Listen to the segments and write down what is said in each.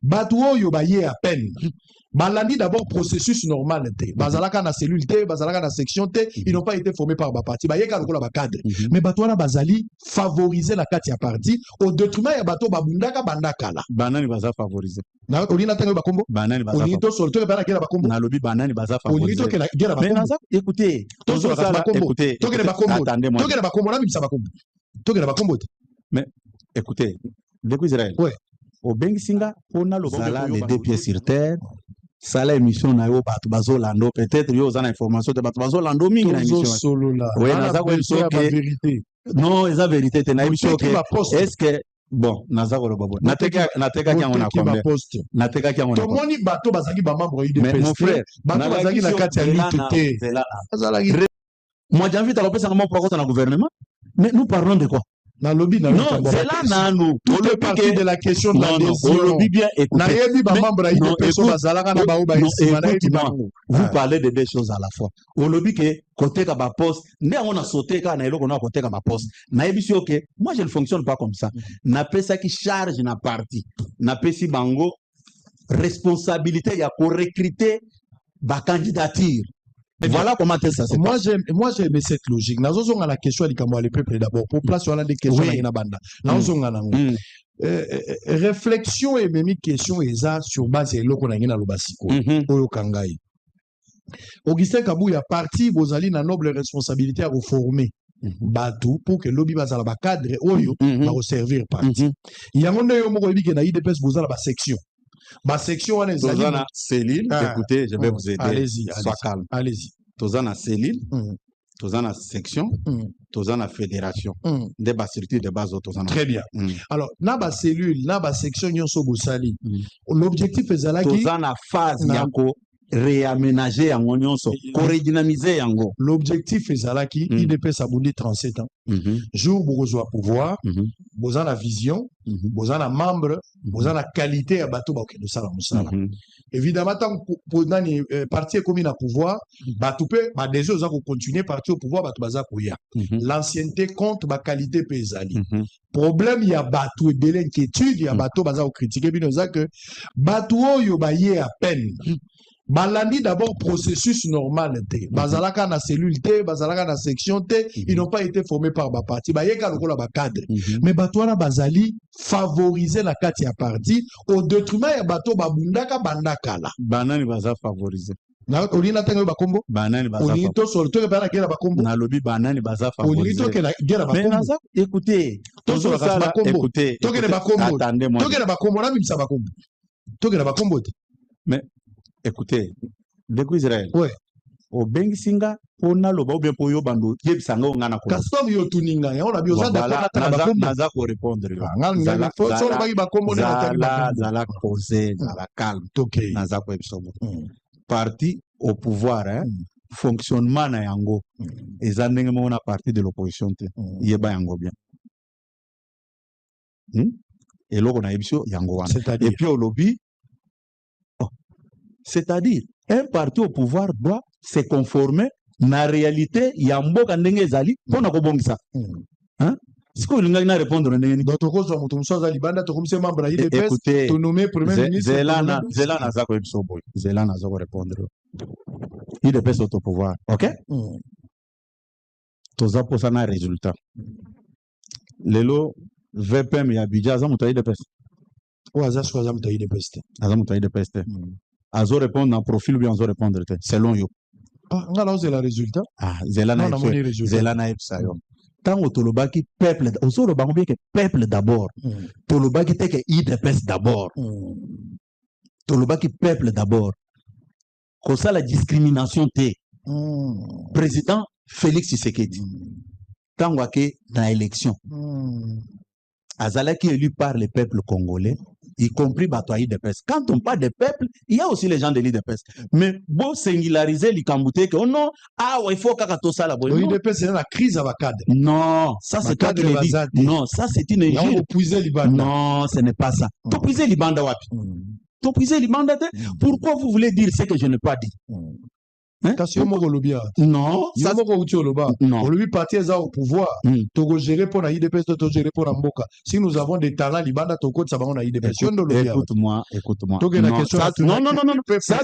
bato oyo baye à peine balandi d'abord processus normal te bazalaka na cellule te bazalaka na section te ils n'ont pas été formés par ba parti bayeka lokola ba cadre mais bato wana bazali favoriser la kati ya parti au détriment ya bato babundaka bandakala banani baza favoriser na olina tango bakombo banani baza olini to solo to bana kela bakombo na lobi banani baza olini to favoriser kela bakombo écoutez to solo bakombo écoutez to kela bakombo attendez-moi to kela bakombo na bimisa bakombo to kela bakombo mais écoutez ndeko Israël ouais au bengisinga pona lo zala les deux pieds sur terre sala émission na yo bato bazolando peut-être yo za na information de bato bazolando mingi na émission solo là oui naza ko émission que vérité non eza vérité te na émission que est-ce que bon naza ko babo nateka kyango na combien nateka kyango na to moni bato bazaki ba membre IDPS mais mon frère bato bazaki na kati ya lité azalaki moi j'invite à l'opération comment pour na gouvernement mais nous parlons de quoi na lobby na non c'est là nanu tout est parti de la question de l'adhésion lobby bien écoutez na yebi ba membre IDPS bazalaka na ba vous parlez de deux choses à la fois au lobby que côté ka ba poste ndé on a sauté ka na eloko na côté ka ba poste na yebi si OK moi je ne fonctionne pas comme ça na pesa qui charge na parti na pesi bango responsabilité ya ko recruter ba candidature. Voilà comment ça se passe. Moi j'ai aimé cette logique. Nous avons la question à le peuple d'abord. Pour place sur la questions à banda. Nous avons réflexion et même question eza sur base de l'oko na ngina lobasiko. Oyo kangai. Augustin Kabouya parti bozali na noble responsabilité à reformer Batou pour que lobby bazala ba cadre oyo va servir parti. Yangonde yo moko yebi ke na IDPS bozala ba section. Ma section on est Tozana Céline, écoutez, je vais vous aider. Allez-y, sois calme. Allez-y. Tozana Céline, Tozana section, Tozana fédération. Des bas structures de base Tozana. Très bien. Alors, naba cellule, naba section nyonso bosali. L'objectif est là qui Tozana phase yako réaménager yango nyonso, co-redynamiser yango. L'objectif est là qui IDPS abondi 37 ans. Jour bozo pouvoir, boza la vision, boza la membre, boza la qualité à bateau de sala musala. Évidemment tant pour nani parti comme na pouvoir, bateau peut ba déjà oza ko continuer parti au pouvoir bateau baza koya. L'ancienneté compte ba qualité pesali. Problème il y a bateau de l'inquiétude, il y a bateau baza ko critiquer bino za que bateau yo ba yé à peine. Balandi d'abord processus normal te bazalaka na cellule te bazalaka na section te ils n'ont pas été formés par ba parti bayeka lokola ba cadre mais bato wana bazali favoriser la kati ya parti au détriment ya bato babundaka bandakala banani baza favoriser na olina tango bakombo banani baza olini to solo to bana kela bakombo na lobby banani baza favoriser olini to kela bakombo écoutez to solo bakombo écoutez to kela bakombo attendez-moi to kela bakombo na bimisa bakombo to kela bakombo te mais écoutez, ndeko Israël. Ouais. Au bengisinga pona loba ou bien pour yo bando yebisanga ngana ko. Custom yo tuninga ya on a besoin de naza ko répondre yo. Ngala faut solo bagi bakombo na zala poser zala calme. OK. Naza ko ebisomo. Parti au pouvoir hein. Fonctionnement na yango. Eza ndenge mo na parti de l'opposition te. Yeba yango bien. Et loko na ebisio yango wana. Et puis au lobby c'est-à-dire, un parti au pouvoir doit se conformer à la réalité. Il y a un bon kandenge zali pour na kobongisa. Hein? Est-ce que vous allez répondre à n'importe d'autres causes on tombe sur Zalibanda to comme c'est membre IDPS to nommer premier ministre Zelana zako ebisobo. Zelana zako répondre. IDPS au pouvoir. OK? Toza posa na résultat. Lelo VPM ya Abidjan za muta IDPS. Ou azacho za muta IDPS. Za muta IDPS. Azo répondre en profil ou bien azo répondre selon yo. Ah, ngala c'est le résultat. Ah, Zelana epsa yo. Tant au tolobaki peuple, au solo bango bien que peuple d'abord. Tolobaki te que IDPS d'abord. Tolobaki peuple d'abord. Comme ça la discrimination te. Président Félix Tshisekedi. Tant que dans l'élection. Azala qui est élu par le peuple congolais, y compris Batoaï de Pes. Quand on parle de peuple, il y a aussi les gens de l'IDPS. Mais bon, singulariser les Kambouté que oh non, ah ouais, il faut qu'à ça la bonne. L'IDPS c'est la crise à cadre. Non, ça c'est toi qui le dis. Non, ça c'est une injure. Non, ce n'est pas ça. Tu puises les bandes wapi. Tu puises les bandes. Pourquoi vous voulez dire ce que je n'ai pas dit? Non. Ça non. On lui parti au pouvoir. Togo gérer pour la IDPS, Togo gérer pour la Mboka. Si nous avons des talents, Libanda Togo, ça va on a IDPS. Écoute-moi. Non. Ça,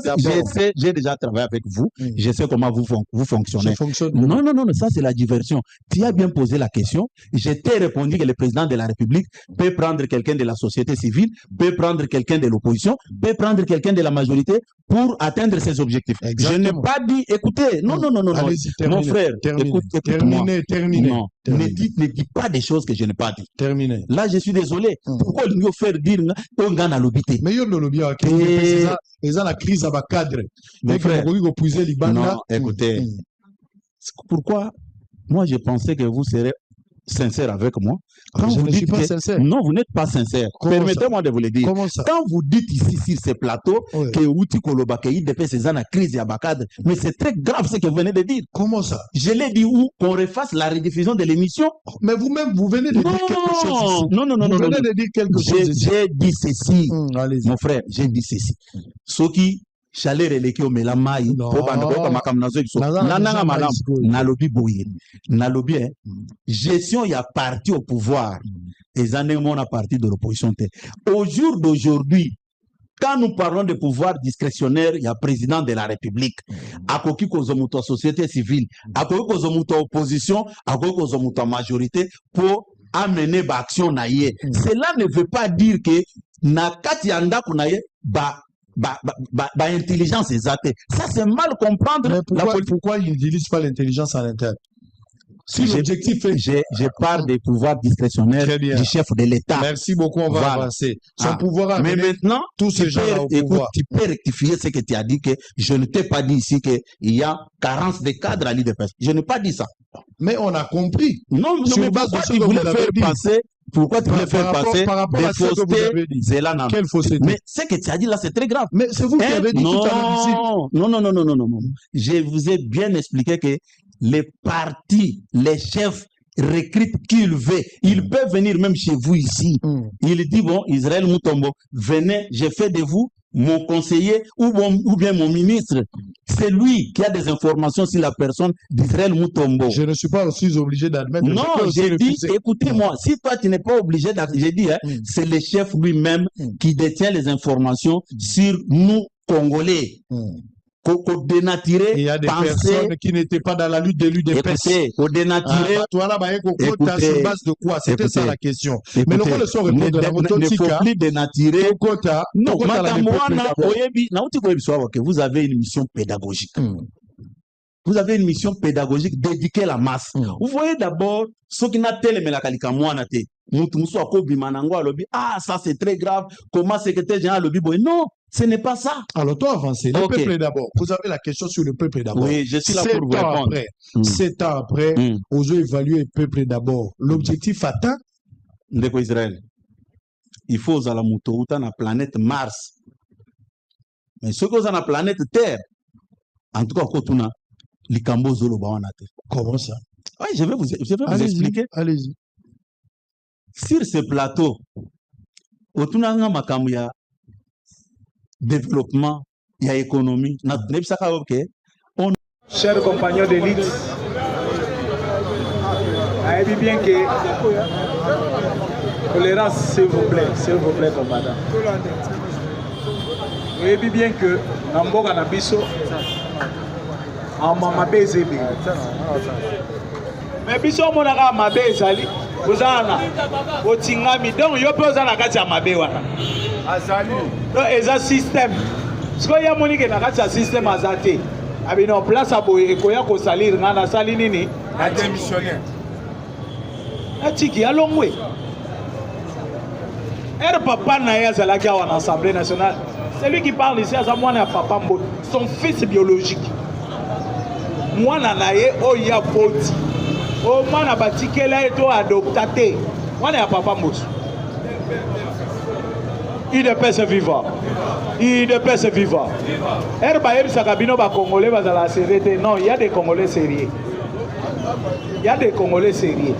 j'ai déjà travaillé avec vous. Je sais comment vous fonctionnez. Non. Ça, c'est la diversion. Tu as bien posé la question. Je t'ai répondu que le président de la République peut prendre quelqu'un de la société civile, peut prendre quelqu'un de l'opposition, peut prendre quelqu'un de la majorité pour atteindre ses objectifs. Exactement. Je n'ai pas dit, écoutez, non. Mon frère, écoute-moi. Terminé. Non, ne dis pas des choses que je n'ai pas dit. Terminé. Là, je suis désolé. Pourquoi nous faire dire on gagne à l'obité? Mais il y a la crise à bas cadre. Mon frère, non, écoutez. Pourquoi moi je pensais que vous serez sincère avec moi. Quand je ne suis pas sincère. Non, vous n'êtes pas sincère. Permettez-moi de vous le dire. Comment ça? Quand vous dites ici sur ces plateaux que Outi Koloba, que IDP, c'est une crise à Bakad, mais c'est très grave ce que vous venez de dire. Comment ça? Je l'ai dit où qu'on refasse la rediffusion de l'émission. Mais vous-même, vous venez de dire quelque chose ici. Non. Vous venez de dire quelque chose ici. J'ai dit ceci. Mon frère, j'ai dit ceci. Ce qui chaleur eleki o mela mai po banda ko makam nazo so nananga malam nalobi boye nalobi gestion ya parti au pouvoir et zanemon a parti de l'opposition. Au jour d'aujourd'hui, quand nous parlons de pouvoir discrétionnaire, il y a président de la République, akoki kozomuto société civile, akoki kozomuto opposition, akoki kozomuto majorité pour amener l'action naie. Cela ne veut pas dire que na kati yanda kunaye intelligence exacte. Ça, c'est mal comprendre. Mais pourquoi ils n'utilisent pas l'intelligence à l'interne? Si l'objectif est... Je parle des pouvoirs discrétionnaires du chef de l'État. Merci beaucoup, on va avancer. Son pouvoir a mais maintenant, tous ces gens-là au pouvoir. Tu peux rectifier ce que tu as dit, que je ne t'ai pas dit ici qu'il y a carence de cadres à l'IDPS. Je n'ai pas dit ça. Mais on a compris. Non, sur base de ce que vous voulez faire passer. Pourquoi tu veux faire passer des faussetés? Quelle fausseté? Mais ce que tu as dit là, c'est très grave. Mais c'est vous qui avez dit tout à l'heure. Non. Je vous ai bien expliqué que les partis, les chefs recrutent qui ils veulent. Ils peuvent venir même chez vous ici. Il dit, bon, Israël Moutombo, venez, je fais de vous mon conseiller ou bien mon ministre. C'est lui qui a des informations sur la personne d'Israël Moutombo. Je ne suis pas aussi obligé d'admettre. Non, j'ai dit, écoutez-moi, si toi tu n'es pas obligé d'admettre, j'ai dit, c'est le chef lui-même qui détient les informations sur nous, Congolais. Il y a des personnes qui n'étaient pas dans la lutte de l'UDPS. Écoutez, sur base de quoi? C'était ça la question. Mais le rôle sont répondre à votre ne faut plus dénaturer. Non, vous avez une mission pédagogique. Vous avez une mission pédagogique dédiée à la masse. Vous voyez d'abord ce qui n'a tel mais la kalika moana te. Ah, ça c'est très grave. Comment secrétaire général lobby boy? Non, ce n'est pas ça. Alors toi avancez. Le peuple d'abord. Vous avez la question sur le peuple d'abord. Oui, je suis là pour vous répondre. 7 ans après, on a évalué le peuple d'abord. L'objectif atteint? Ndeko Israël. Il faut aux alamuto dans la planète Mars. Mais ce que vous avez la planète Terre, en tout cas, Kotuna. Comment ça? Oui, je vais vous expliquer. Allez-y. Sur ce plateau, il y a développement, il y a économie. Chers compagnons d'élite, avez bien que tolérance, s'il vous plaît, combattant. Vous avez bien que Namboga Nabiso mabe ezebe mais biso monaka mabe ezali ozana otingami donc yo pe ozana kati ya mabe wana azali donc eza système siko ya monike na kati ya système azate abino place aboye ekoya ko salir ngana sali nini na démissionnaire atiki alongwe papa na ya zalaki en assemblée nationale, c'est lui qui parle ici à sa mwana papa Mbo, son fils biologique. Moi nanaye o ya poti o mwana batikela eto adoptate mwana ya papa Mboso IDPS vivant IDPS vivant ba yebisaka bino ba congolais bazala sérieux non, il y a des congolais sérieux, il y a des congolais sérieux.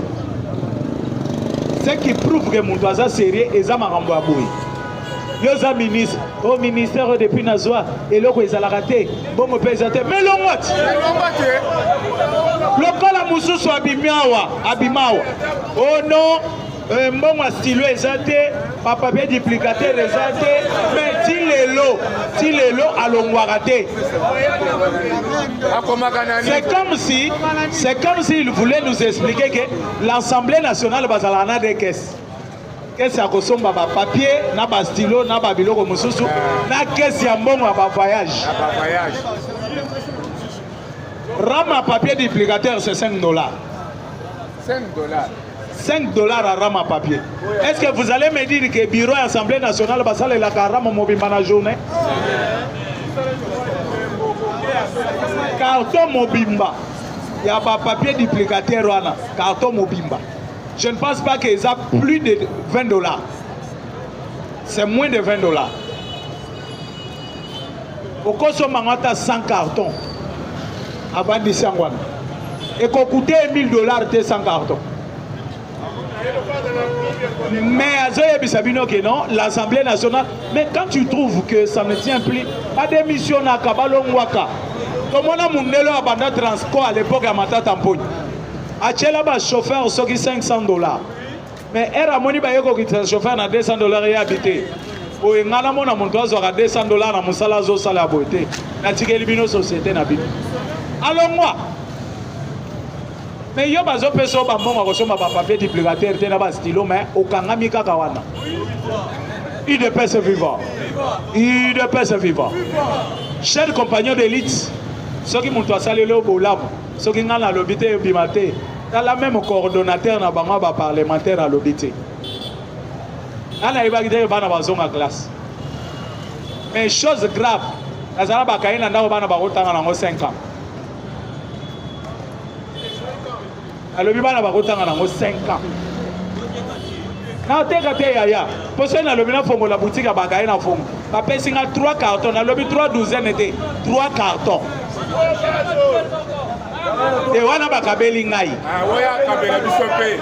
Ce qui prouve que mon doigt sérieux est à makambo aboui yoza ministre au ministère depuis nazwa eloko ezalaka te bongo mpe eza te mais longo te lokola mosusu abimawa oh non mbongo stylo eza te papier duplicateur eza te mais ti lelo alongwaka te. C'est comme si il voulait nous expliquer que l'Assemblée nationale bazalana des caisses. Caisse ya kosomba ba papier na ba stylo na ba biloko mosusu na caisse ya mbongo ba voyage. Rama papier duplicateur c'est $5. $5 à rame à papier. Est-ce que vous allez me dire que le bureau de l'Assemblée nationale va aller la rame mobimba la journée? Carton mobimba. Il y a pas papier duplicateur. Carton mobimba. Je ne pense pas qu'ils a plus de $20. C'est moins de $20. Au cours de 100 cartons avant de s'envoyer. Et qu'on coûtait $1000 de 100 cartons. Mais non, l'Assemblée nationale, mais quand tu trouves que ça ne tient plus, pas d'émission à Kabalongwaka. Comme on a mon élo à Banda Transco à l'époque à Mata Tampogne. À Tchelaba, chauffeur, ce qui $500. Mais era moni bayeko qui chauffeur na $200 et habité. O ngana mona mon tozo à $200 na musala zo sala boité. Na tikeli bino société na bino. Alors moi mais yo bazo peso ba mbongo kosoma ba papier duplicateur te na ba stylo mais okangami kaka wana. UDPS vivant. UDPS vivant. Chers compagnons d'élite, ceux qui m'ont assalé le bolam, ceux qui ngana lobité bimate, dans la même coordonnateur na bango ba parlementaire à lobité. Ana iba gide bana bazonga classe. Mais chose grave, nazala ba kaina ndao bana ba kotanga na 5 ans. Alors, il va y avoir 5 ans. Na teka te yaya. Parce que na lobina fongo la boutique à bagaille na fongo. Papa singa 3 cartons. Na lobi 3 douzaines était 3 cartons. Et wana bakabeli ngai. Ah ouais, kabela bisope.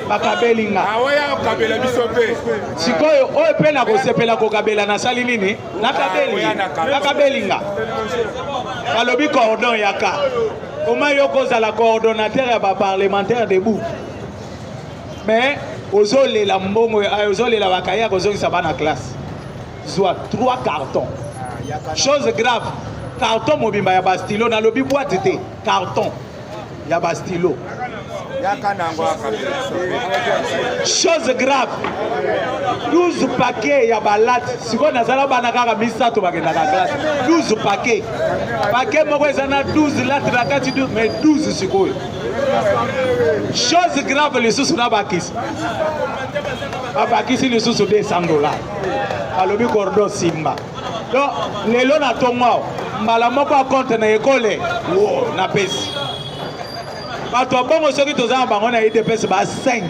Bakabeli ngai. Ah ouais, kabela bisope. Sikoyo o pe na ko sepela ko kabela na sali nini? Na kabeli. Na kabeli ngai. Alobi cordon yaka. Comment yo cause la coordonnateur et la parlementaire debout. Mais ozole la mbongo ozole la bakaya kozongi sabana classe. Soit 3 cartons. Chose grave. Carton mobimba ya bastilo na lobi boîte té carton ya bastilo. Chose grave. 12 paquets ya balat. Siko nazala bana kaka misato bakenda na classe. 12 paquets. Paquet moko ezana 12 latres la kati 12 mais 12 siko. Chose grave les sous na bakis. Abakisi les sous $200. Alobi cordon simba. Donc lelo na tongo mbala moko a compte na école wo na pesi. Bato bongo soki tozana bango na UDPS ba 5.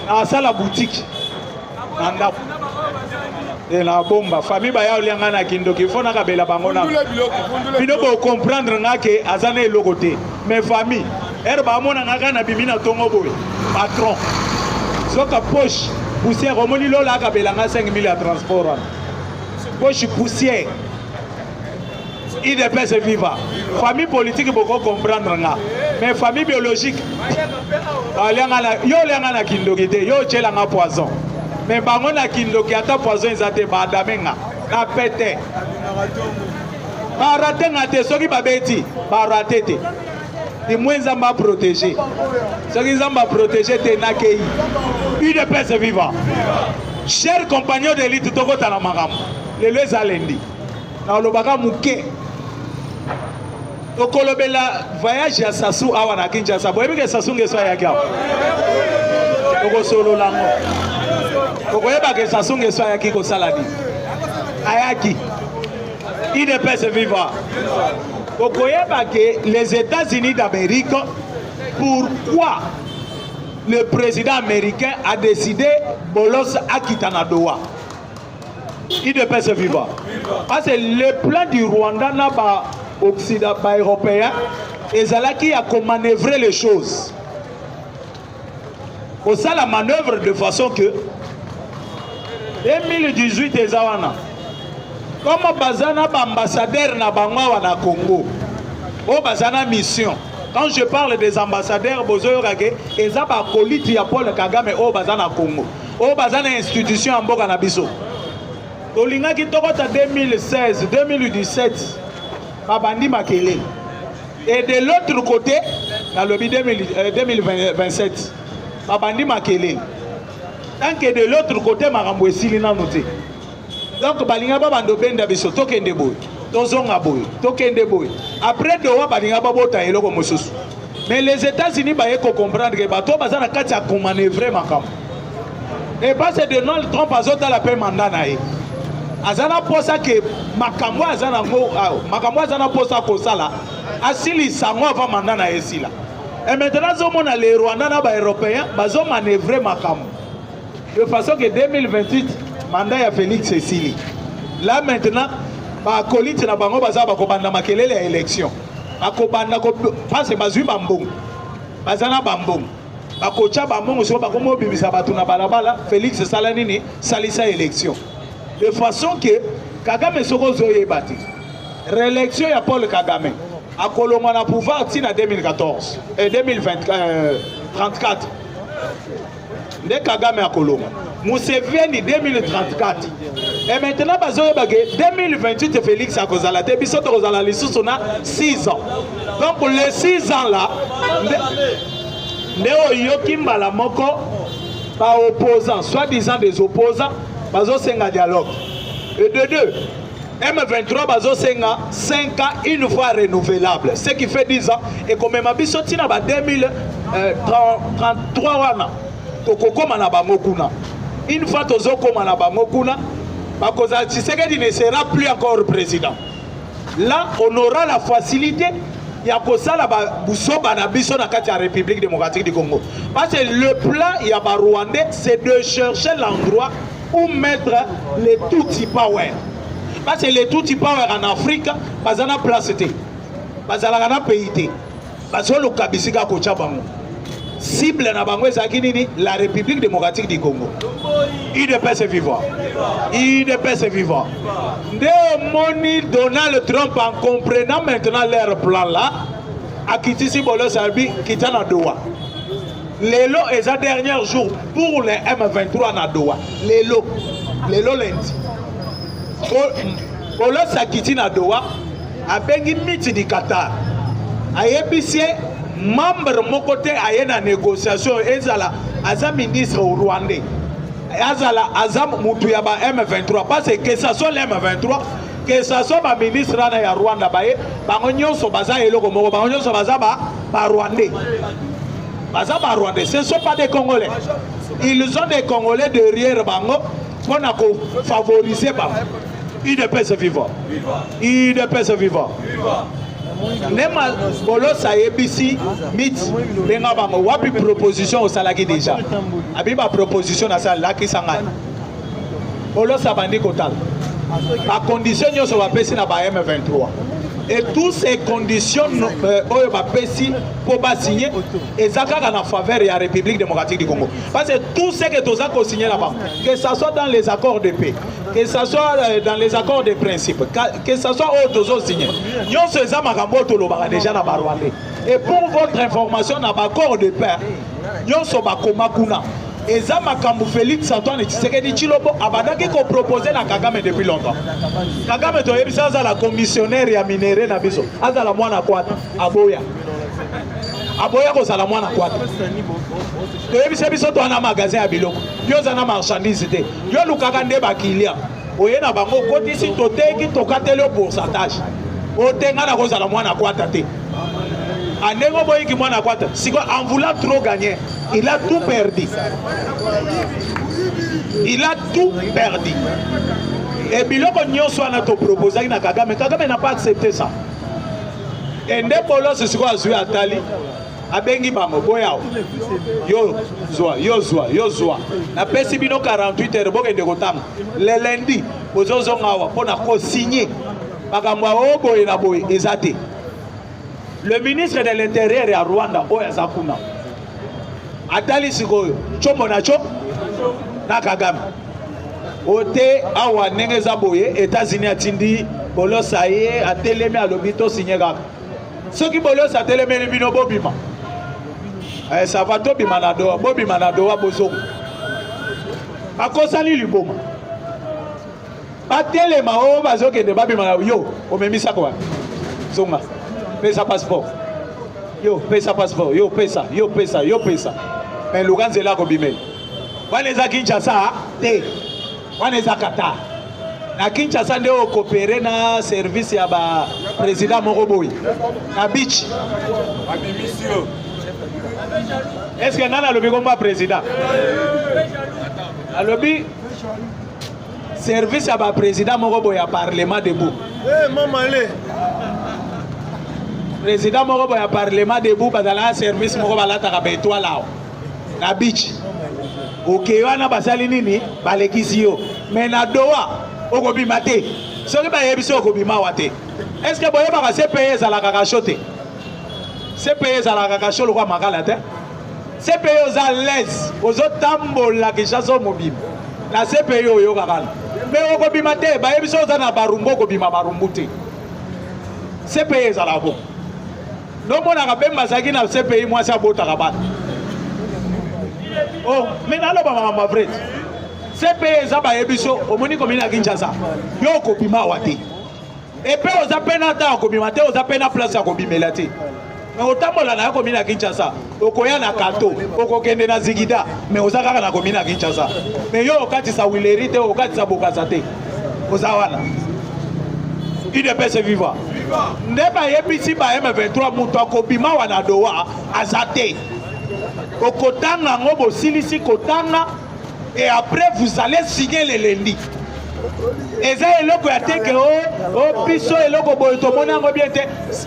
Na sala boutique. Nanda. Et la bomba famille ba ya olianga na kindoki fona ka bela bango na. Bino bo comprendre nga ke azana elokote. Mais famille ba mona nga na bimina tongo boy. Patron. Soka poche poussière omoni lola ka bela nga 5000 à transport. Poche poussière. UDPS viva. Famille politique beaucoup comprendre nga. Mais famille biologique. Yo lianga na kindoki te, yo tchela nga poison. Mais bango na kindoki ata poison ezate ba damenga. Na pete. Ba raté nga te soki babeti, ba raté te. Di mwenza mba protéger. Soki zamba protéger te na kei. UDPS viva. Chers compagnons d'élite toko tana makambo. Lelo ezalendi. Na lobaka muke. Okolobela voyage ya Sassou awa na Kinshasa. Boyebi ke Sassou ngeso ayaki awa. Okosolo lango. Okoyeba ke Sassou ngeso ayaki kosala di. Ayaki. UDPS viva. Okoyeba ke les États-Unis d'Amérique, pourquoi le président américain a décidé Bolos akitana Doha. UDPS viva. Parce que le plan du Rwanda n'a pas Occident, pas européen, et Zalaki a manœuvré les choses. Pour ça, la manœuvre de façon que 2018 ezawana. Comme bazana ambassadeur na bangwa na Congo. Oh bazana mission. Quand je parle des ambassadeurs bozoyo kage eza ba koliti ya Paul Kagame oh bazana Congo. Oh bazana institution en mboka na biso. Tolinga ki tokota 2016, 2017 babandi makele. Et de l'autre côté dans le 2027 babandi makele. Tant que de l'autre côté makambo esili na noté. Donc balinga babando benda biso tokende boy. Tozonga boy, tokende boy. Après de wa balinga babota eloko mosusu. Mais les États-Unis ba yeko comprendre que bato bazana kati ya manœuvrer makambo. Et pas c'est Donald Trump azota la paix mandat na ye. Azana posa ke makambo azana ngo makambo azana posa ko sala asili sango avant mandat na esila. Et maintenant zomona les Rwandais na ba européens bazo manœuvrer makambo. De façon que 2028 mandat ya Félix Esili. Là maintenant ba koliti na bango baza ba kobanda makelele ya élection. Akobanda ko passe bazui bambong. Bazana bambong. Bakocha bambong so bakomo bibisa batu na balabala Félix sala nini salisa élection. De façon que Kagame soko zoye bati. Réélection ya Paul Kagame. Akolonga na pouvoir tina 2014 et 2034. De Kagame akolonga. Museveni 2034. Et maintenant, 2028, Félix a causé la tête. On a 6 ans. Donc, pour les 6 ans là, opposants, soi-disant des opposants, bazo senga dialogue. Et de deux, M23 bazo senga 5 ans une fois renouvelable. Ce qui fait 10 ans. Et comme ma bisoti na 2033 wana, tokokoma na bango kuna. Une fois tozokoma na bango kuna, bakoza Tshisekedi ne sera plus encore président. Là, on aura la facilité ya kosala ba busoba na biso na kati ya République démocratique du Congo. Parce que le plan ya ba Rwandais, c'est de chercher l'endroit où mettre les Tutsi power. Parce que les Tutsi power en Afrique, bazana place te. Bazala na pays te. Bazolo kabisika ko chabango. Cible na bango ezaki nini la République démocratique du Congo. UDPS vivant. UDPS vivant. Nde moni Donald Trump en comprenant maintenant leur plan là, a quitté si bolo salbi kitana Doha. Lelo est un dernier jour pour les M23 na Doha. Lelo lundi. Bolo sa quitté na Doha a bengi miti di Qatar. A yebisie membre mon côté a une négociation ezala aza ministre au Rwandais azala azam mutu ya ba M23 parce que ça soit les M23 que ça soit ba ministre na ya Rwanda baye bango nyonso baza eloko moko bango nyonso baza ba Rwandais ce ne sont pas des Congolais, ils ont des Congolais derrière bango pour favoriser bango. UDPS vivant. UDPS vivant. Nema bolo sa ebisi mit benga bango wapi proposition au salaki déjà abiba proposition na sala ki sanga bolo sa bandi kotal a condition nyoso ba pesi na ba M23 et toutes ces conditions oyo ba pesi pour ba signer ezaka na faveur ya République démocratique du Congo parce que tout ce que toza ko signer là-bas que ça soit dans les accords de paix, que ça soit dans les accords de principe, que ça soit au tozo signer nyon se za makambo to lo ba déjà na ba Rwandais. Et pour votre information na ba accord de paix nyon so ba koma kuna eza makambo Félix Antoine Tshisekedi Tshilombo abandaki ko proposer na Kagame depuis longtemps. Kagame to yebisa za la commissionnaire ya minéré na biso azala mwana kwata aboya ko sala mwana kwata to yebisa biso to na magasin ya biloko yo za na marchandise te yo lukaka nde bakilia oye na bango kotisi toteki tokateli pourcentage otenga na ko sala mwana kwata te Anengo boyiki mwana kwata siko en voulant trop gagner il a tout perdu. Il a tout perdu. Et biloko nyonso ana to proposer na Kagame n'a pas accepté ça. Et ndepolo se siko azui atali abengi bango boya yo zwa na pesi bino 48 heures bokende kotanga le lundi bozozonga wa pona ko signer makambo o boye na boye ezate. Le ministre de l'Intérieur à Rwanda oya zakuna atali sikoyo chombo na cho na Kagame Ote awa ndenge eza boye États-Unis atindi bolosa ye atelemi alobi to signé kaka. Soki bolosa atelemi bino bobima. Ça va to bima na doa, bobima na doa bozongo. Akosani liboma. Batelema o bazokende babima na yo, omemisa kwa. Zonga. Pesa passeport. Yo pesa passeport, yo pesa. Mais Luganzela ko bimeli. Waneza Kinshasa te. Waneza Qatar. Na Kinshasa ndio coopérer na service ya ba président Moroboy. Na beach. Abimisio. Est-ce que nana lobi komba président? Alobi service ya ba président Moroboy ya parlement debout. Maman le. Président Moroboy ya parlement debout bazala service moko balata ka beto lao. Na beach. Ok wana basali nini balekisi yo. Mais na doa okobima te. Soki bayebiso okobima wate. Est-ce que boyeba ka CPE za la kakachote? CPE za la kakacholo kwa makala te. CPE za l'aise. Ozo tambola kishaso mobim. Na CPE oyo kakala. Mais okobima te bayebiso za na barumbo okobima barumbu te. CPE za la bo. No mona ka bemba saki na CPE mwasi abota kabata. Oh, mais nalo ba mama vrai. CPE za ba yebiso omoni komina Kinshasa. Yo kopima wate. Et puis oza pena ta okobima te oza pena place ya kobimela te. Mais otambola na komina Kinshasa. Okoya na kato, okokende na zigida, mais oza kaka na komina Kinshasa. Mais yo okati sa wileri te okati sa bokasa te. Oza wana. UDPS vivant. Ndeba yebisi ba M23 mutu akobima wana doa azate. Okotanga ngobo silisi kotanga et après vous allez signer les lundis. Eza eloko ya teke o biso eloko boyo tomona ngo bien te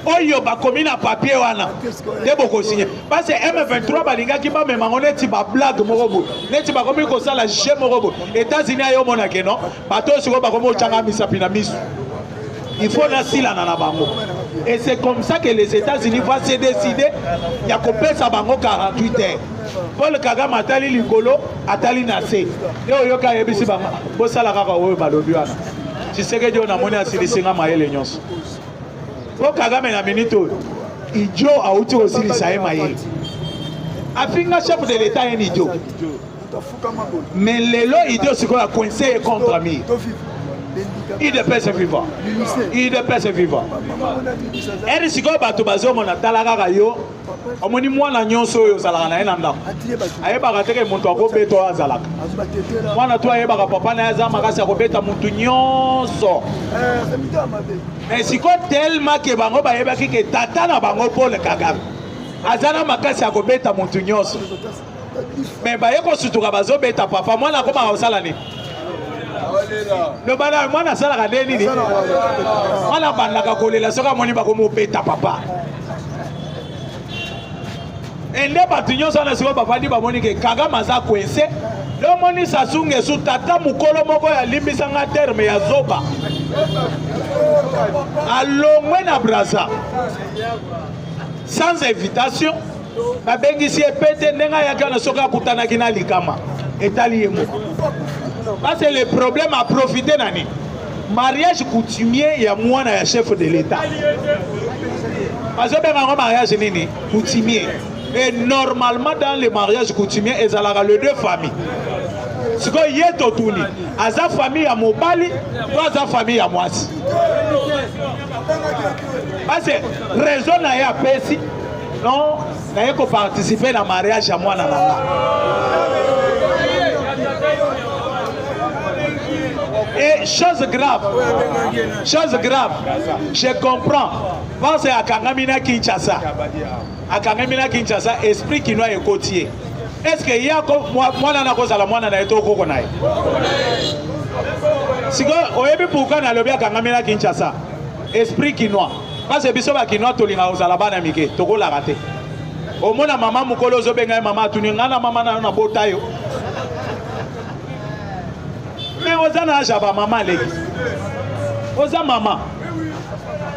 oyo ba komi na papier wana te boko signer parce que M23 balingaki ba mema neti ba blague moko boyo neti ba komi ko sala jeu moko boyo États-Unis ayo mona ke non bato siko ba komi ochanga misapi na misu. Il faut nasila na bango. Et c'est comme ça que les États-Unis vont se décider ya kopesa bango 48 heures. Paul Kagame atali likolo atali nase. Yo yoka yebisi bango. Bosala kaka oyo balobi wana. Tshisekedi ona moni asilisinga mayele nyonso. Paul Kagame na minute idio auti osilisa ye mayele. Afinga chef de l'État un idiot. Mais lelo idio sikoya coincé contre mi. UDPS vivant. UDPS vivant. Eri siko bato bazo mona talaka kayo. Omoni mwana nyonso oyo zalaka na ena ndako. Ayebaka teke muntu akobeto azalaka. Mwana tu ayebaka papa na yaza makasi akobeta muntu nyonso. Mais siko tellement ke bango bayebaki ke tata na bango Paul Kagame. Azana makasi akobeta muntu nyonso. Mais bayeko sutuka bazo beta papa mwana koma osala ni. Le bana mwana sala ka deni ni mwana banda ka kolela soka moni ba ko mo beta papa ende batinyo sana siko papa di ba moni ke Kagame za kwese le moni sasunge su tata mukolo moko ya limbisa nga terme ya zoba alongwe na Braza sans invitation ba bengisi epete ndenga ya kana soka kutana kina likama etali yemo. Parce que le problème a profité nani. Mariage coutumier ya mwana ya chef de l'État. Parce que ben un mariage nini coutumier. Et normalement dans le mariage coutumier ils ont les deux familles. Ce que yeto tuni, aza famille ya mobali, aza famille ya mwasi. Parce que raison na ya pesi non, na yeko participer na mariage ya mwana nanga. Et chose grave, je comprends. Pense à Kangamina Kinshasa. À Kangamina Kinshasa, esprit qui doit écouter. Est-ce qu'il y a moi na cause à la moine na eto koko na. Si go oyebi pourquoi na lobi à Kangamina Kinshasa. Esprit qui noie. Parce que biso ba qui noie to linga ozala bana mike, to ko la rater. Au mona maman mukolo zo benga maman tuni ngana maman na botayo. Mais ozana jaba maman leki. Oza maman.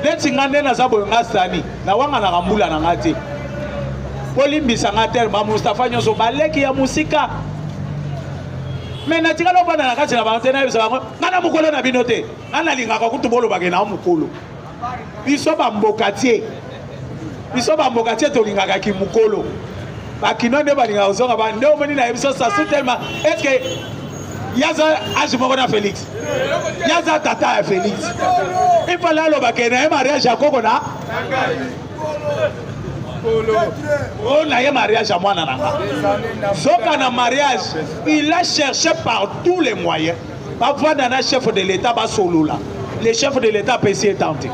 Leti ngande na zabo ngasani na wanga na ngambula na ngati. Polimbisa ngater ba Mustafa nyoso baleki ya musika. mais na tika lobana na kati na banze na biso bango ngana mukolo na binote ngana lingaka kutubolo bagena mukolo biso ba mbokatier to lingaka ki mukolo bakino nde balinga ozonga ba nde omoni na biso ça c'est tellement est-ce que yaza ajimoko na Félix yaza tata ya Félix il fallait alo bakena e mariage ya koko na oh na ye mariage à moi nananga soka na mariage il a cherché par tous les moyens ba voir dans chef de l'état ba solola le chef de l'état peut s'y tenter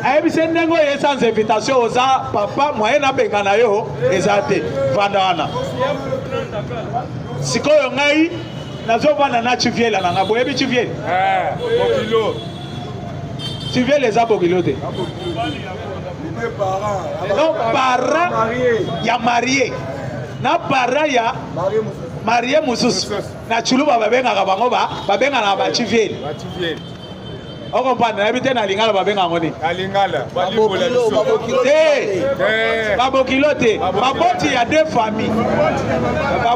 ayebi se ndengo ye sans invitation oza papa moyen na benga na yo ezate vanda wana sikoyo ngai nazo vanda na chiviela nanga boyebi chiviela bokilo chiviela eza bokilo te non parent ya marié na parent ya marié mususu na chuluba babengaka bango babengana ba chiviela on comprend na habité na lingala babenga ngoni alingala balibola biso babokilo te baboti ya deux familles na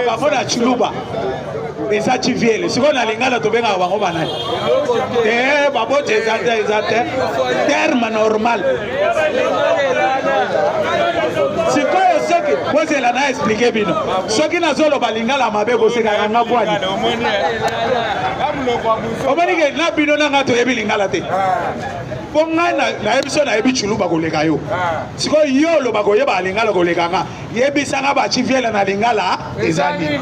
bango na chuluba eza chiviele siko na lingala tobenga bango banani te baboti eza te terme normal sikoyo soki bozela na expliquer bino soki nazoloba lingala mabe kosekaka nga kwani omoni ke na bino nanga toyebi lingala te po ngai nayebi so nayebi chuluba koleka yo sikoyo yo oloba koyeba lingala koleka nga yebisanga bachiviele na lingala ezali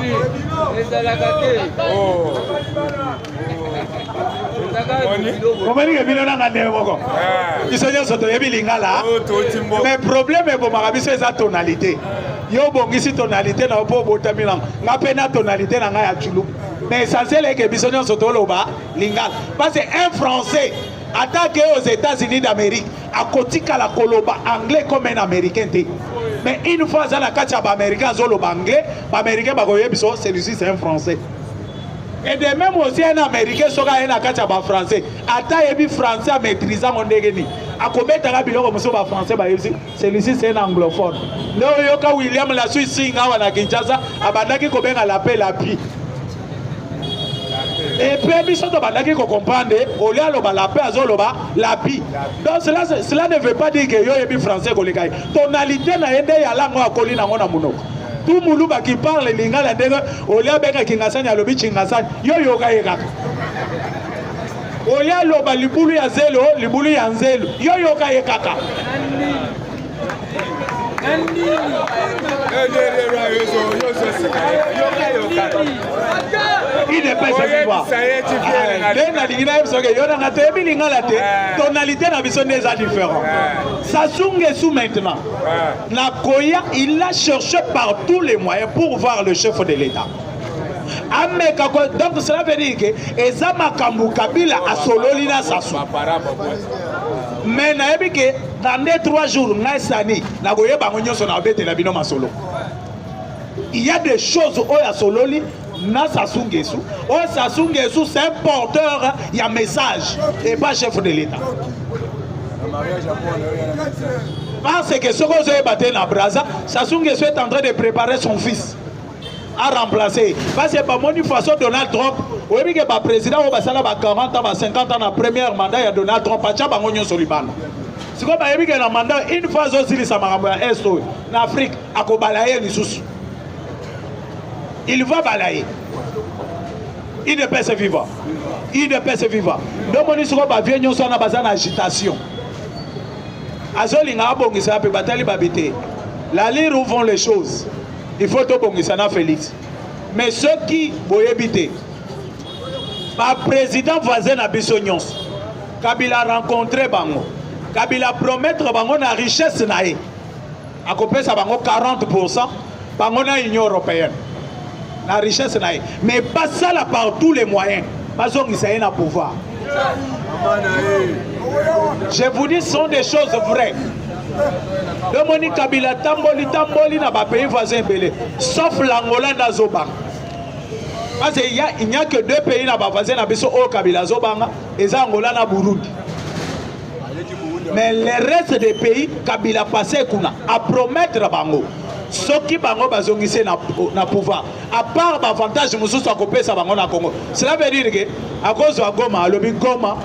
omoni ke bino nanga ndenge moko biso nyonso toyebi lingala mais problème ebomaka biso eza tonalité yo bongisi tonalité na po botami nango nga mpe na tonalité na ngai ya chuluba mais essentiel eke biso nyonso toloba lingala parce que un français attaqué aux États-Unis d'Amérique akotikala koloba anglais comme un américain te mais une fois aza na kati ya baaméricain azoloba anglais baaméricain bakoyebi biso celui-ci c'est un français et de même aussi un américain soka aye na kati ya bafrançais ata yebi français amaîtrise ngo ndenge nini akobetaka biloko mosusu bafrançais bayebisi celui-ci c'est un anglophone nde oyoka William Lasui Singa awa na Kinshasa abandaki kobenga lape lapi et puis biso tobandaki kocomprendre olia aloba lape azoloba lapi donc cela ne veut pas dire que yo yebi français koleka ye tonalité na ye nde yalango akoli nango na monoko tout muluba qui parle lingala ndenge olia benga kingasani alobi chingasani yo yoka ye kaka olia loba libulu ya zelo libulu ya nzelu yo yoka ye kaka il ne peut se voir na lingina ebisoke yo nanga toyebi lingala te tonalité na biso nde eza différent Sassou Nguesso maintenant na koya il a cherché par tous les moyens pour voir le chef de l'État donc cela veut dire que eza makambo Kabila asololi na Sassou mais nayebi ke dans 2-3 jours ngai sani na koyeba ngo nyonso na betela bino masolo il y a des choses oya sololi na Sassou Nguesso Sassou Nguesso c'est un porteur il y a message et pas chef de l'État parce que ce que vous avez battu na Braza Sassou Nguesso est en train de préparer son fils à remplacer parce que pas une façon Donald Trump oui que ba président au basala ba 40 ans ba 50 ans na premier mandat ya Donald Trump acha bango nyonso libana siko ba yebi que na mandat une fois aussi ça makambo ya est na Afrique akobalaye lisusu il va balayer il ne peut se vivre donc on siko ba vie nyonso na bazana agitation azolinga abongisa pe batali babité la lire où vont les choses il faut tout bongisa na Félix mais ceux qui boyebité ba président voisin na biso nyonso Kabila rencontré bango Kabila promettre bango na richesse na ye akopesa bango 40% bango na Union européenne la richesse na ye mais pas ça là par tous les moyens bazongisa ye na pouvoir je vous dis ce sont des choses vraies. Domoni Kabila tamboli na ba pays voisins belé sauf l'Angola na Zoba parce qu'il n'y a que 2 pays na ba voisins na biso au Kabila Zobanga et Angola na Burundi mais le reste des pays Kabila passé kuna à promettre bango soki bango bazongisi na pouvoir à part avantage mususu akopesa bango na Congo. Cela veut dire que à cause de Goma alobi Goma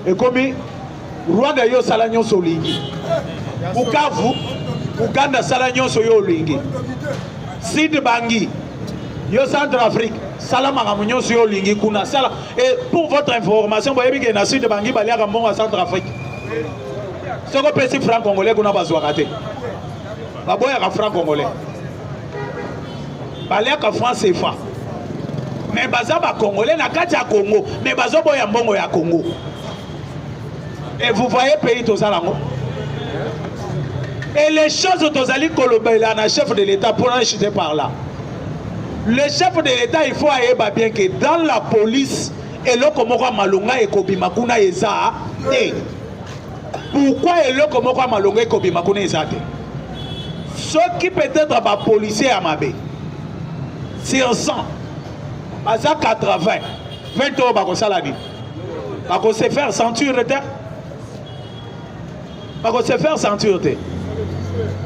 ekomi Rwanda yo sala nyonso olingi, Bukavu Uganda sala nyonso yo olingi, Sud Bangi yo Centrafrique sala makambo nyonso yo olingi kuna sala. Et pour votre information boyebi ke na Sud Bangi baliaka mbongo Centrafrique soko pesi franc congolais kuna bazwaka te baboyaka franc congolais baliaka franc CFA mais baza ba congolais na kati ya Congo mais bazoboya mbongo ya Congo. Et vous voyez pays tozalango. Et les choses tozali kolobela na chef de l'État pour en chuter par là. Le chef de l'État il faut aller bien que dans la police et le komoko malonga et kobima kuna eza te. Pourquoi et le komoko malonga et kobima kuna eza te? Ceux qui peut-être ba policier à Mabé sur 100 baza 80 20 euros bako saladi bako se faire ceinture te bako se faire ceinture te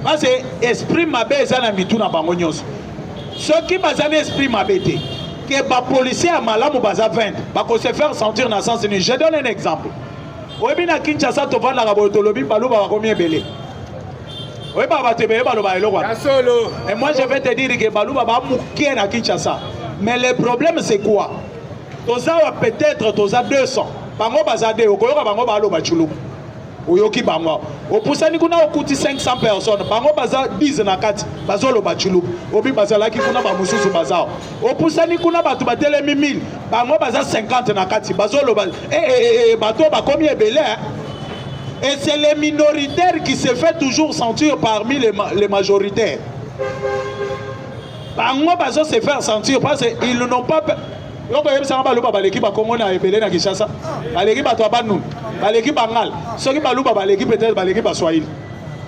parce que esprit Mabé eza na mitu na bango nyonso. Ceux qui baza na esprit Mabé te que ba policier à malamu baza 20 bako se faire ceinture na sens ni. Je donne un exemple. Oyebi na Kinshasa to vanda ka botolobi baluba ba combien belé. Oui, et moi je vais te dire que Balouba va mourir à Kinshasa. Mais le problème c'est quoi? Toza peut-être toza 200. Bango bazade okoyoka bango balo bachulu. Oyoki bango. Opusani kuna okuti 500 personnes. Bango baza 10 na kati. Bazolo bachulu. Obi bazalaki kuna ba mususu bazao. Opusani kuna batu batelemi 1000. Bango baza 50 na kati. Bazolo bato ba combien belé? Et c'est les minoritaires qui se fait toujours sentir parmi les majoritaires. Bango bazo se faire sentir parce qu'ils n'ont pas peur. Donc il y a des gens qui ont commencé à épeler na Kinshasa. Baleki bato abanu, baleki bangal. Ceux qui baluba baleki peut-être baleki baswahili.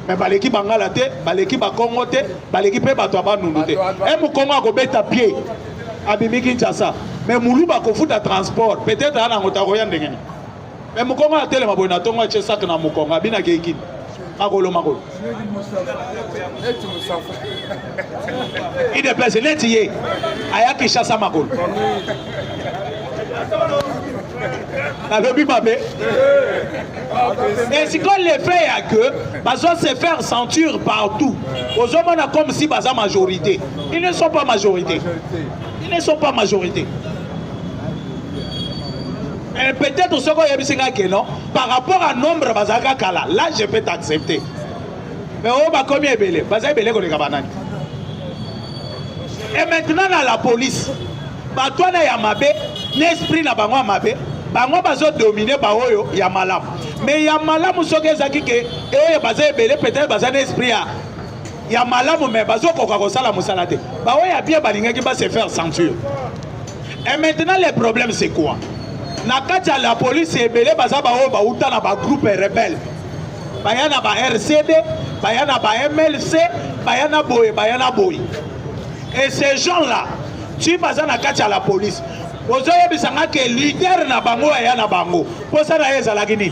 Mais baleki bangal ate, baleki bakongo te, baleki pe bato abanu te. Et mu kongo akobeta pied abimi Kinshasa. Mais muluba ko futa transport, peut-être ana ngotakoya ndengeni. Mais Mukongo a tellement bon atongo a chesak na Mukongo abina keiki makolo makolo. Il déplace netiye ayaki chassa makolo. La lobby mabé. Et si qu'on les fait à que bazo se faire ceinture partout. Aux hommes on a comme si baza majorité. Ils ne sont pas majorité. Ils ne sont pas majorité. Et peut-être ce qu'on non, par rapport à nombre bazaka kala, là je peux t'accepter. Mais on va combien belé, bazaka belé qu'on est cabanani. Et maintenant dans la police, toi na yamabe, l'esprit na bango yamabe, bango bazo dominer baoyo yamalam. Mais yamalam soke zaki ke, et bazaka belé peut-être bazaka esprit ya yamalam mais bazo kokako sala musalate. Baoyo ya bien balinga qui va se faire ceinture. Et maintenant le problème c'est quoi? Na kati ya la police ebele baza ba o ba uta na ba groupe rebelle bayana ba RCD bayana ba MLC bayana boy et ces gens là tu baza na kati ya la police ozoye bisanga ke leader na bango ya na bango posa na ezala gini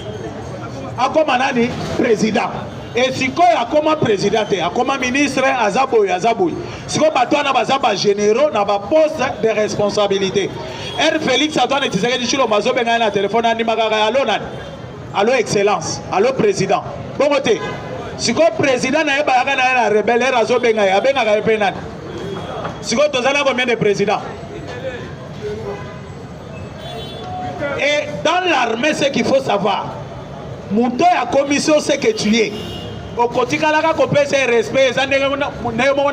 akoma nani président et siko akoma président te akoma ministre azaboy siko batwana baza ba généraux na ba poste de responsabilité. Félix Antoine Tshisekedi Tshilombo mazo benga na téléphone andi makaka allo nani allo excellence allo président bongo te siko président na yeba yaka na rebelle razo benga ya benga ka pe nani siko tozala combien de présidents. Et dans l'armée ce qu'il faut savoir monto ya commission c'est que tu es au kotikala ka kopesa respect ezandenge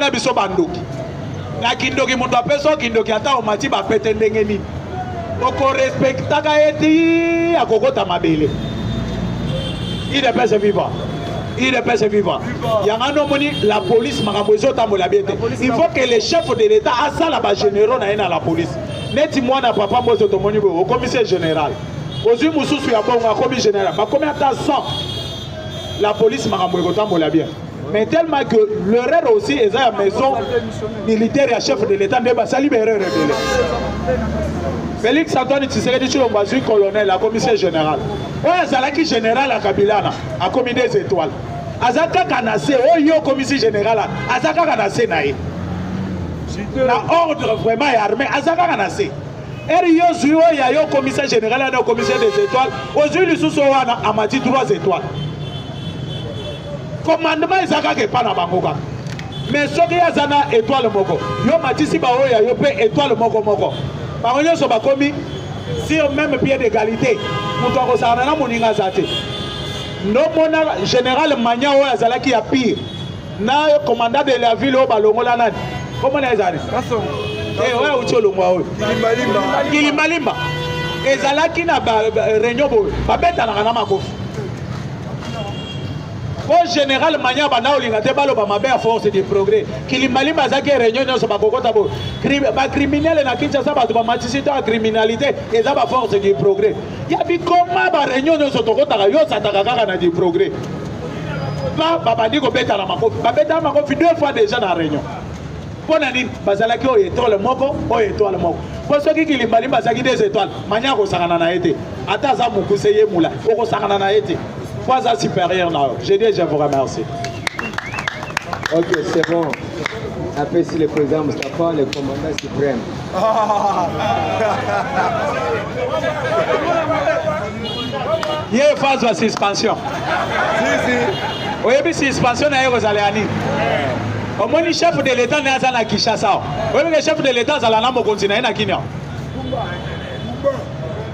na biso bandoki na kindoki mundo apeso kindoki ata omati ba pete ndenge nini oko respectaka eti akokota mabele. Il est pas vivant. Il est pas vivant. Yangano moni la police makambo ezotambola bien. Il faut que les chefs de l'État asala ba généraux na la police. Neti mwana papa mozo to moni au commissaire général. Ozui mususu ya bongo akomi général. Ba combien de temps la police makambo ezotambola bien. Mais tellement que l'erreur aussi est à la maison militaire et chef de l'État ne va pas libérer rebelle. Félix Antoine Tshisekedi Tshilombo colonel, la commissaire générale. Ouais, Zalaki général à Kabila a commis des étoiles. azaka kanase oyo commissaire général azaka kanase nae na ordre vraiment ya armée azaka kanase eri yo zui oyo yo commissaire général na commissaire des étoiles ozui lisusu wana amati 3 étoiles commandement ezaka ke pana bangoka mais soki azana étoile moko yo matisi ba oyo yo pe étoile moko bango nyonso bakomi sur même pied d'égalité moto akosala na moninga zate nomona général Manya oyo azalaki ya pire na commandant de la ville oyo balongola nani komona ezali oyo uti olongwa oyo kilimbalimba ezalaki na réunion boyo babetanaka na makofi po général Manya banda olinga te baloba mabe ya force du progrès kilimbalimba azalaki réunion nyonso bakokota boyo bacriminele na Kinshasa bato bamatisi to ya criminalité eza baforce du progrès ya bikoma baréunion nyonso tokotaka yosataka kaka na du progrès babandi kobetana makofi babetana makofi 2 fois déjà na réunion mpo na nini bazalaki oyo étoile moko po soki kilimbalimba azalaki 2 étoiles Manya akosangana na ye te ata aza mokuse ye mula okosangana na ye te po aza supérieur na yo. Je dis je vous remercie. Ok, c'est bon. Après, si le président Moustapha, le commandant suprême. Il y a une phase de suspension. Oui, suspension na Rosaléani. Au moins, le chef de l'État n'est pas à Kinshasa. Oui, le chef de l'État est à la continent na Kenya.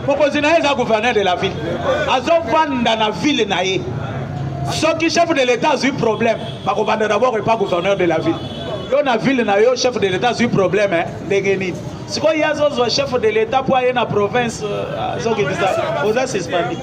Mokonzi na est gouverneur de la ville. Azovanda na ville na ye. Ce qui chef de l'État a eu problème. Pas gouverneur d'abord et pas gouverneur de la ville. Yo na ville na yo chef de l'État a eu problème hein ndengeni. Si quoi y a zo chef de l'État pour aller na province zo qui dit ça. Oza suspendu.